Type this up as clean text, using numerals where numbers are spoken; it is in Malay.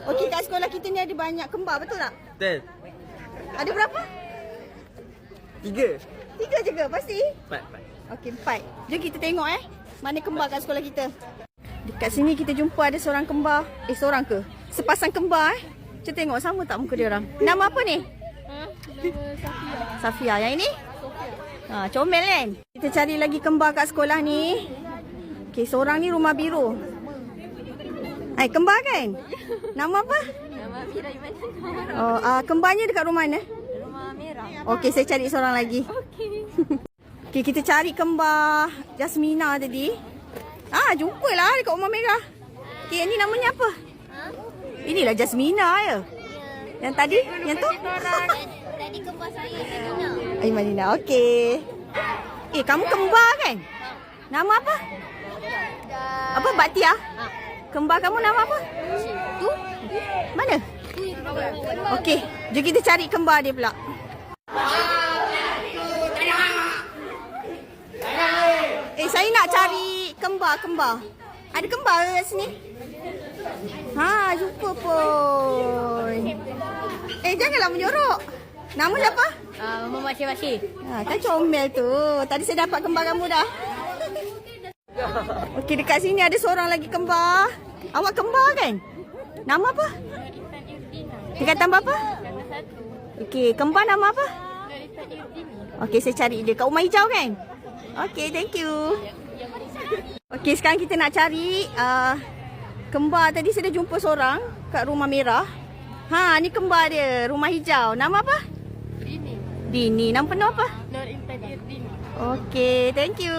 Okey, kat sekolah kita ni ada banyak kembar, betul tak? Betul. Ada berapa? 3. 3 je ke? Pasti? 4. Okey, 4. Jom kita tengok mana kembar kat sekolah kita. Dekat sini kita jumpa ada seorang kembar. Seorang ke? Sepasang kembar Kita tengok sama tak muka dia orang. Nama apa ni? Safia. Yang ini? Comel kan? Kita cari lagi kembar kat sekolah ni. Okey, seorang ni rumah biru. Kembar kan? Nama apa? Nama Mira Iman. Oh, kembarnya dekat rumah mana? Rumah Merah. Okey, saya cari seorang lagi. Okey, kita cari kembar Jasmina tadi. Jumpalah dekat rumah Merah. Okey, yang ni namanya apa? Inilah Jasmina ya. Yang tadi? Yang tu? Tadi kembar saya Imanina. Imanina. Okey. Kamu kembar kan? Nama apa? Apa? Batia? Kembar kamu nama apa? Tu? Mana? Okey, jom kita cari kembar dia pula. Saya nak cari kembar. Ada kembar ke kat sini? Jumpa pun. Janganlah menyorok. Nama siapa? Mama Masih. Kan comel tu. Tadi saya dapat kembar kamu dah. Okey, dekat sini ada seorang lagi kembar. Awak kembar kan? Nama apa? Tingkatan berapa? Okey, kembar nama apa? Okey, saya cari dia kat rumah hijau kan? Okey, thank you. Okey, sekarang kita nak cari kembar. Tadi saya dah jumpa seorang kat rumah merah. Ni kembar dia, rumah hijau. Nama apa? Dini. Dini. Nama penuh apa? Nur Intan Irdini. Okey, thank you.